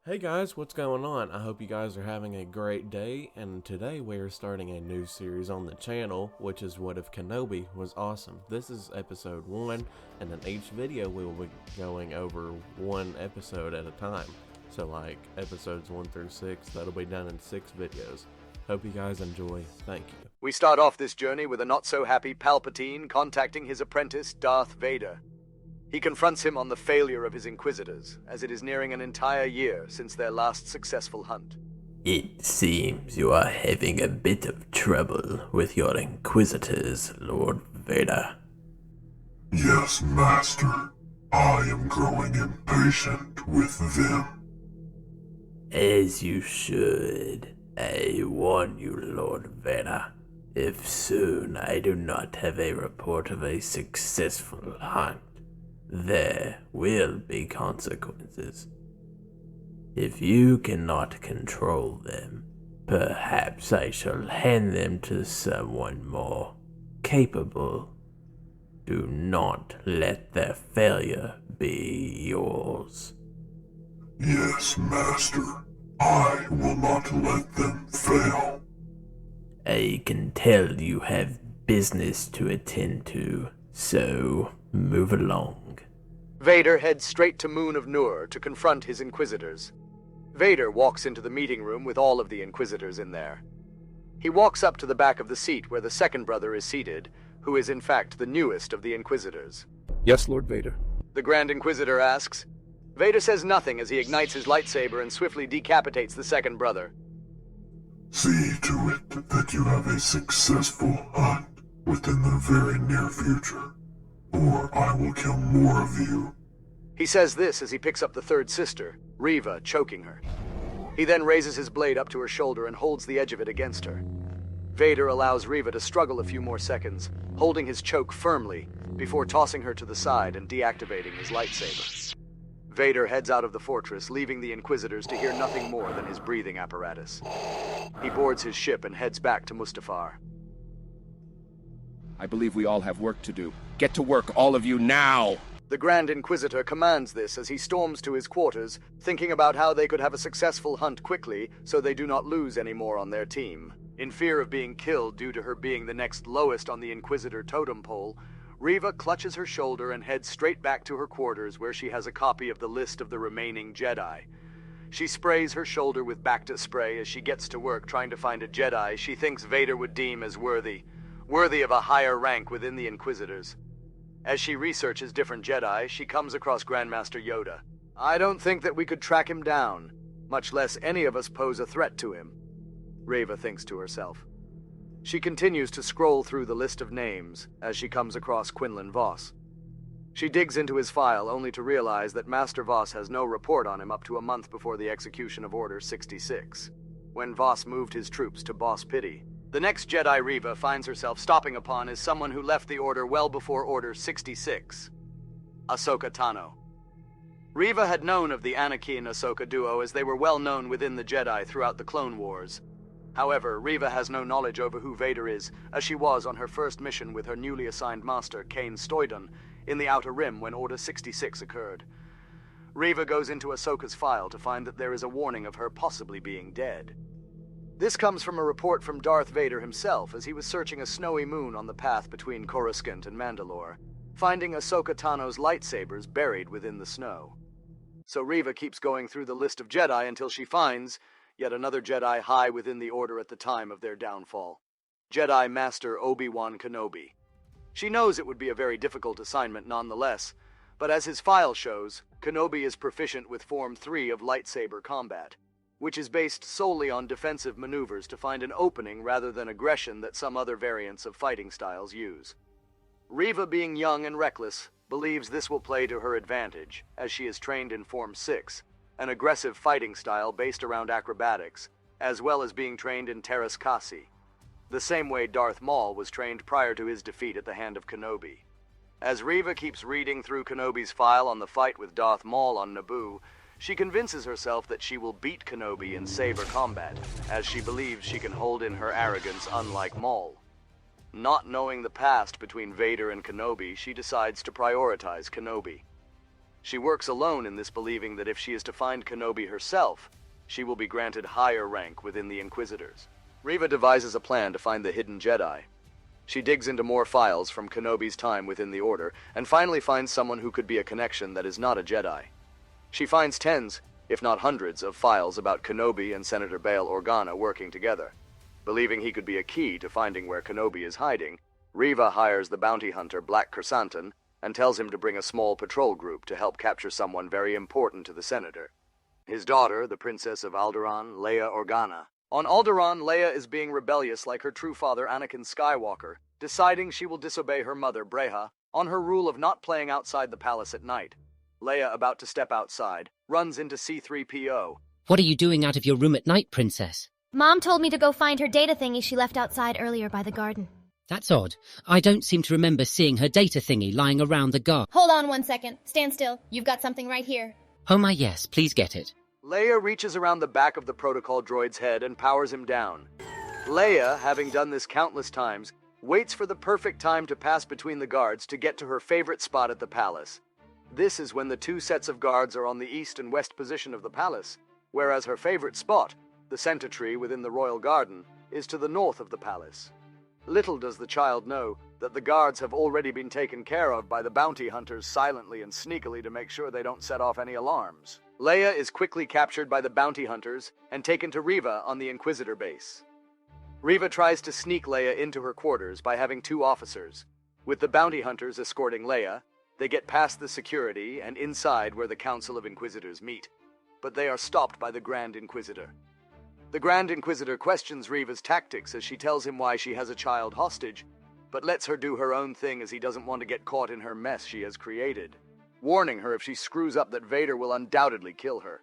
Hey guys, what's going on? I hope you guys are having a great day, and today we are starting a new series on the channel, which is What If Kenobi Was Awesome. This is episode 1, and in each video we will be going over one episode at a time. So like episodes 1 through 6, that'll be done in 6 videos. Hope you guys enjoy. Thank you. We start off this journey with a not-so-happy Palpatine contacting his apprentice, Darth Vader. He confronts him on the failure of his Inquisitors, as it is nearing an entire year since their last successful hunt. It seems you are having a bit of trouble with your Inquisitors, Lord Vader. Yes, Master. I am growing impatient with them. As you should. I warn you, Lord Vader. If soon I do not have a report of a successful hunt, there will be consequences. If you cannot control them, perhaps I shall hand them to someone more capable. Do not let their failure be yours. Yes, Master. I will not let them fail. I can tell you have business to attend to, so move along. Vader heads straight to Moon of Nur to confront his Inquisitors. Vader walks into the meeting room with all of the Inquisitors in there. He walks up to the back of the seat where the second brother is seated, who is in fact the newest of the Inquisitors. Yes, Lord Vader. The Grand Inquisitor asks. Vader says nothing as he ignites his lightsaber and swiftly decapitates the second brother. See to it that you have a successful hunt within the very near future, or I will kill more of you. He says this as he picks up the third sister, Reva, choking her. He then raises his blade up to her shoulder and holds the edge of it against her. Vader allows Reva to struggle a few more seconds, holding his choke firmly, before tossing her to the side and deactivating his lightsaber. Vader heads out of the fortress, leaving the Inquisitors to hear nothing more than his breathing apparatus. He boards his ship and heads back to Mustafar. I believe we all have work to do. Get to work, all of you, now! The Grand Inquisitor commands this as he storms to his quarters, thinking about how they could have a successful hunt quickly so they do not lose any more on their team. In fear of being killed due to her being the next lowest on the Inquisitor totem pole, Reva clutches her shoulder and heads straight back to her quarters where she has a copy of the list of the remaining Jedi. She sprays her shoulder with Bacta spray as she gets to work trying to find a Jedi she thinks Vader would deem as worthy of a higher rank within the Inquisitors. As she researches different Jedi, she comes across Grandmaster Yoda. I don't think that we could track him down, much less any of us pose a threat to him, Reva thinks to herself. She continues to scroll through the list of names as she comes across Quinlan Voss. She digs into his file only to realize that Master Voss has no report on him up to a month before the execution of Order 66, when Voss moved his troops to Boss Pity. The next Jedi Reva finds herself stopping upon is someone who left the Order well before Order 66, Ahsoka Tano. Reva had known of the Anakin-Ahsoka duo as they were well known within the Jedi throughout the Clone Wars. However, Reva has no knowledge over who Vader is, as she was on her first mission with her newly assigned master, Kane Stoydon, in the Outer Rim when Order 66 occurred. Reva goes into Ahsoka's file to find that there is a warning of her possibly being dead. This comes from a report from Darth Vader himself as he was searching a snowy moon on the path between Coruscant and Mandalore, finding Ahsoka Tano's lightsabers buried within the snow. So Reva keeps going through the list of Jedi until she finds yet another Jedi high within the Order at the time of their downfall, Jedi Master Obi Wan Kenobi. She knows it would be a very difficult assignment nonetheless, but as his file shows, Kenobi is proficient with Form 3 of lightsaber combat, which is based solely on defensive maneuvers to find an opening rather than aggression that some other variants of fighting styles use. Reva, being young and reckless, believes this will play to her advantage, as she is trained in Form 6, an aggressive fighting style based around acrobatics, as well as being trained in Teras Kasi, the same way Darth Maul was trained prior to his defeat at the hand of Kenobi. As Reva keeps reading through Kenobi's file on the fight with Darth Maul on Naboo, she convinces herself that she will beat Kenobi in saber combat, as she believes she can hold in her arrogance unlike Maul. Not knowing the past between Vader and Kenobi, she decides to prioritize Kenobi. She works alone in this, believing that if she is to find Kenobi herself, she will be granted higher rank within the Inquisitors. Reva devises a plan to find the hidden Jedi. She digs into more files from Kenobi's time within the Order, and finally finds someone who could be a connection that is not a Jedi. She finds tens, if not hundreds, of files about Kenobi and Senator Bail Organa working together. Believing he could be a key to finding where Kenobi is hiding, Reva hires the bounty hunter Black Chrysanthemum and tells him to bring a small patrol group to help capture someone very important to the Senator. His daughter, the Princess of Alderaan, Leia Organa. On Alderaan, Leia is being rebellious like her true father Anakin Skywalker, deciding she will disobey her mother, Breha, on her rule of not playing outside the palace at night. Leia, about to step outside, runs into C-3PO. What are you doing out of your room at night, Princess? Mom told me to go find her data thingy she left outside earlier by the garden. That's odd. I don't seem to remember seeing her data thingy lying around the garden. Hold on 1 second. Stand still. You've got something right here. Oh my yes, please get it. Leia reaches around the back of the protocol droid's head and powers him down. Leia, having done this countless times, waits for the perfect time to pass between the guards to get to her favorite spot at the palace. This is when the two sets of guards are on the east and west position of the palace, whereas her favorite spot, the center tree within the royal garden, is to the north of the palace. Little does the child know that the guards have already been taken care of by the bounty hunters silently and sneakily to make sure they don't set off any alarms. Leia is quickly captured by the bounty hunters and taken to Reva on the Inquisitor base. Reva tries to sneak Leia into her quarters by having two officers. With the bounty hunters escorting Leia, they get past the security and inside where the Council of Inquisitors meet, but they are stopped by the Grand Inquisitor. The Grand Inquisitor questions Reva's tactics as she tells him why she has a child hostage, but lets her do her own thing as he doesn't want to get caught in her mess she has created, warning her if she screws up that Vader will undoubtedly kill her.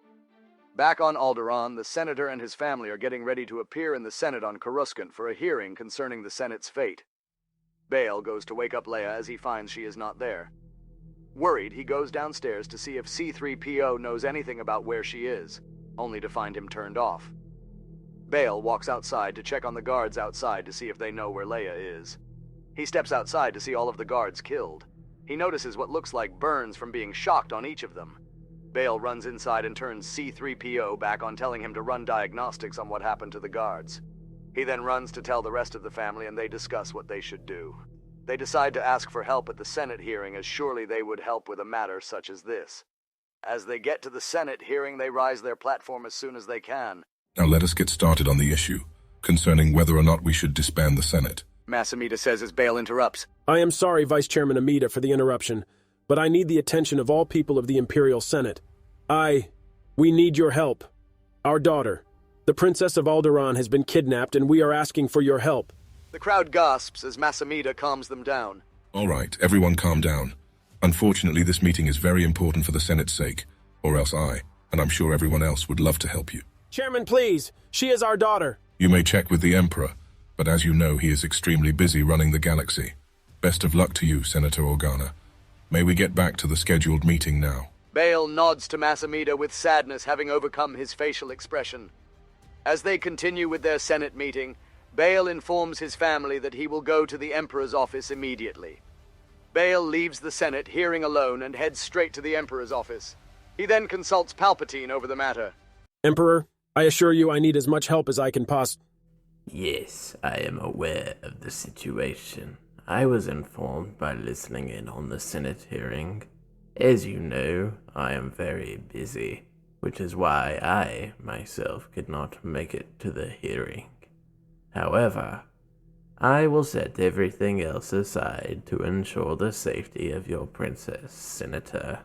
Back on Alderaan, the Senator and his family are getting ready to appear in the Senate on Coruscant for a hearing concerning the Senate's fate. Bail goes to wake up Leia as he finds she is not there. Worried, he goes downstairs to see if C-3PO knows anything about where she is, only to find him turned off. Bail walks outside to check on the guards outside to see if they know where Leia is. He steps outside to see all of the guards killed. He notices what looks like burns from being shocked on each of them. Bail runs inside and turns C-3PO back on telling him to run diagnostics on what happened to the guards. He then runs to tell the rest of the family and they discuss what they should do. They decide to ask for help at the Senate hearing as surely they would help with a matter such as this. As they get to the Senate hearing, they rise their platform as soon as they can. Now let us get started on the issue concerning whether or not we should disband the Senate. Masamita says as Bail interrupts. I am sorry, Vice Chairman Amida, for the interruption, but I need the attention of all people of the Imperial Senate. We need your help. Our daughter, the Princess of Alderaan, has been kidnapped and we are asking for your help. The crowd gasps as Masamita calms them down. All right, everyone calm down. Unfortunately, this meeting is very important for the Senate's sake, or else I, and I'm sure everyone else, would love to help you. Chairman, please. She is our daughter. You may check with the Emperor, but as you know, he is extremely busy running the galaxy. Best of luck to you, Senator Organa. May we get back to the scheduled meeting now. Bail nods to Masamita with sadness, having overcome his facial expression. As they continue with their Senate meeting, Bail informs his family that he will go to the Emperor's office immediately. Bail leaves the Senate hearing alone and heads straight to the Emperor's office. He then consults Palpatine over the matter. Emperor, I assure you I need as much help as I can Yes, I am aware of the situation. I was informed by listening in on the Senate hearing. As you know, I am very busy, which is why I, myself, could not make it to the hearing. However, I will set everything else aside to ensure the safety of your princess, Senator.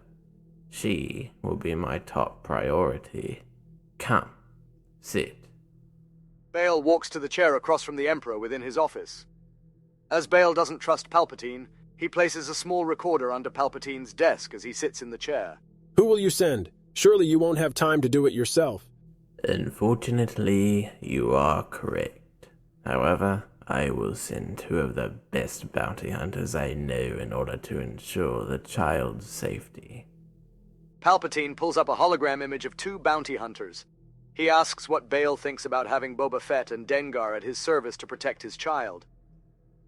She will be my top priority. Come, sit. Bail walks to the chair across from the Emperor within his office. As Bail doesn't trust Palpatine, he places a small recorder under Palpatine's desk as he sits in the chair. Who will you send? Surely you won't have time to do it yourself. Unfortunately, you are correct. However, I will send 2 of the best bounty hunters I know in order to ensure the child's safety. Palpatine pulls up a hologram image of 2 bounty hunters. He asks what Bail thinks about having Boba Fett and Dengar at his service to protect his child.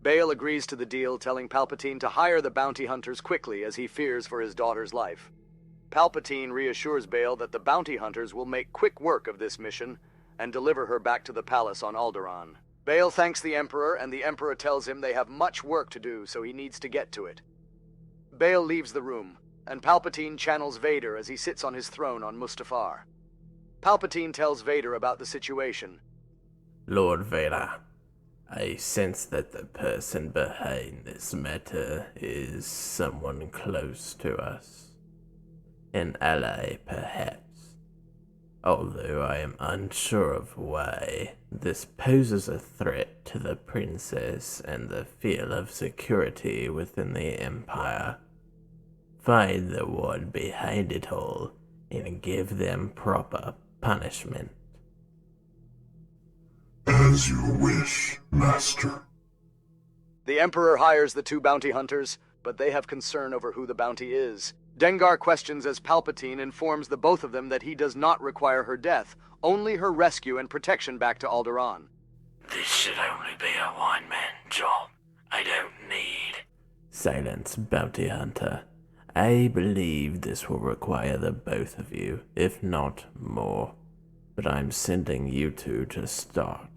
Bail agrees to the deal, telling Palpatine to hire the bounty hunters quickly as he fears for his daughter's life. Palpatine reassures Bail that the bounty hunters will make quick work of this mission and deliver her back to the palace on Alderaan. Bail thanks the Emperor, and the Emperor tells him they have much work to do, so he needs to get to it. Bail leaves the room, and Palpatine channels Vader as he sits on his throne on Mustafar. Palpatine tells Vader about the situation. Lord Vader, I sense that the person behind this matter is someone close to us. An ally, perhaps. Although I am unsure of why, this poses a threat to the princess and the feel of security within the Empire. Find the one behind it all and give them proper punishment. As you wish, Master. The Emperor hires the two bounty hunters, but they have concern over who the bounty is. Dengar questions as Palpatine informs the both of them that he does not require her death, only her rescue and protection back to Alderaan. This should only be a one-man job. I don't need... Silence, bounty hunter. I believe this will require the both of you, if not more. But I'm sending you two to start.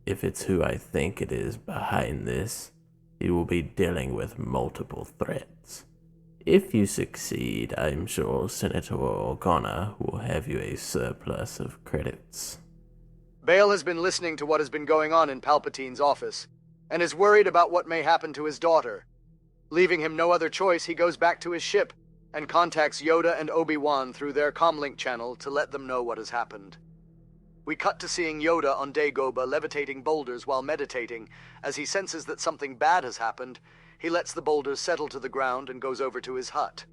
If it's who I think it is behind this, you will be dealing with multiple threats. If you succeed, I'm sure Senator Organa will have you a surplus of credits. Bail has been listening to what has been going on in Palpatine's office, and is worried about what may happen to his daughter. Leaving him no other choice, he goes back to his ship, and contacts Yoda and Obi Wan through their comlink channel to let them know what has happened. We cut to seeing Yoda on Dagobah levitating boulders while meditating. As he senses that something bad has happened, he lets the boulders settle to the ground and goes over to his hut.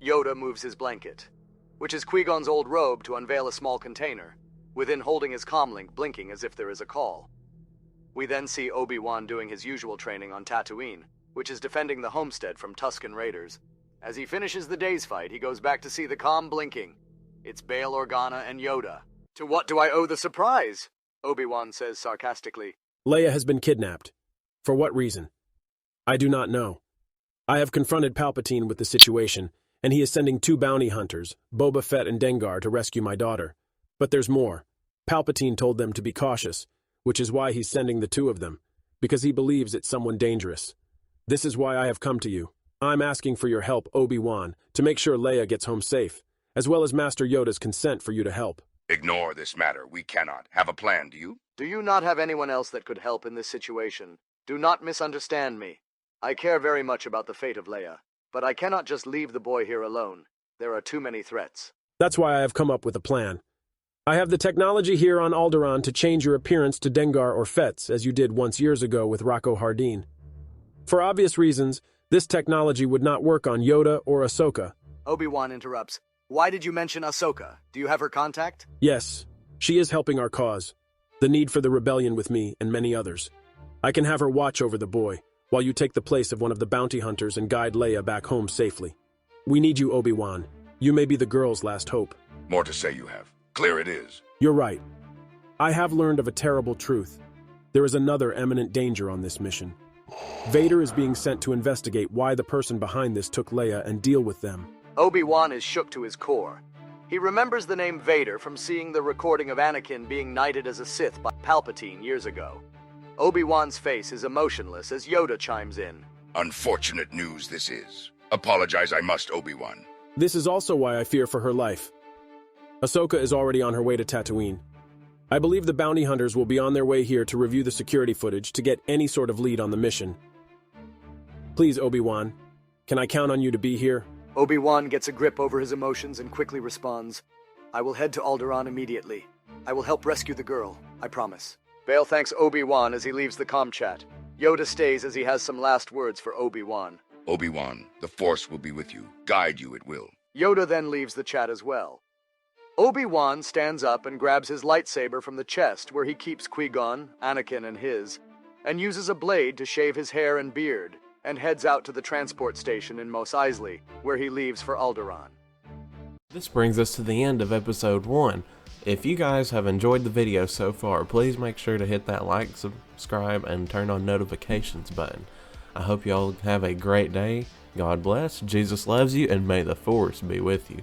Yoda moves his blanket, which is Qui-Gon's old robe, to unveil a small container, within holding his comlink blinking as if there is a call. We then see Obi-Wan doing his usual training on Tatooine, which is defending the homestead from Tusken Raiders. As he finishes the day's fight, he goes back to see the comm blinking. It's Bail Organa and Yoda. To what do I owe the surprise? Obi-Wan says sarcastically. Leia has been kidnapped. For what reason? I do not know. I have confronted Palpatine with the situation, and he is sending two bounty hunters, Boba Fett and Dengar, to rescue my daughter. But there's more. Palpatine told them to be cautious, which is why he's sending the two of them, because he believes it's someone dangerous. This is why I have come to you. I'm asking for your help, Obi-Wan, to make sure Leia gets home safe, as well as Master Yoda's consent for you to help. Ignore this matter. We cannot. Have a plan, do you? Do you not have anyone else that could help in this situation? Do not misunderstand me. I care very much about the fate of Leia, but I cannot just leave the boy here alone. There are too many threats. That's why I have come up with a plan. I have the technology here on Alderaan to change your appearance to Dengar or Fett's, as you did once years ago with Rocco Hardeen. For obvious reasons, this technology would not work on Yoda or Ahsoka. Obi-Wan interrupts. Why did you mention Ahsoka? Do you have her contact? Yes, she is helping our cause. The need for the rebellion with me and many others. I can have her watch over the boy, while you take the place of one of the bounty hunters and guide Leia back home safely. We need you, Obi-Wan. You may be the girl's last hope. More to say you have. Clear it is. You're right. I have learned of a terrible truth. There is another imminent danger on this mission. Vader is being sent to investigate why the person behind this took Leia and deal with them. Obi-Wan is shook to his core. He remembers the name Vader from seeing the recording of Anakin being knighted as a Sith by Palpatine years ago. Obi-Wan's face is emotionless as Yoda chimes in. Unfortunate news this is. Apologize I must, Obi-Wan. This is also why I fear for her life. Ahsoka is already on her way to Tatooine. I believe the bounty hunters will be on their way here to review the security footage to get any sort of lead on the mission. Please, Obi-Wan, can I count on you to be here? Obi-Wan gets a grip over his emotions and quickly responds, I will head to Alderaan immediately. I will help rescue the girl, I promise. Bail thanks Obi-Wan as he leaves the comm chat. Yoda stays as he has some last words for Obi-Wan. Obi-Wan, the Force will be with you. Guide you it will. Yoda then leaves the chat as well. Obi-Wan stands up and grabs his lightsaber from the chest where he keeps Qui-Gon, Anakin, and his, and uses a blade to shave his hair and beard, and heads out to the transport station in Mos Eisley, where he leaves for Alderaan. This brings us to the end of episode 1. If you guys have enjoyed the video so far, please make sure to hit that like, subscribe, and turn on notifications button. I hope y'all have a great day. God bless, Jesus loves you, and may the Force be with you.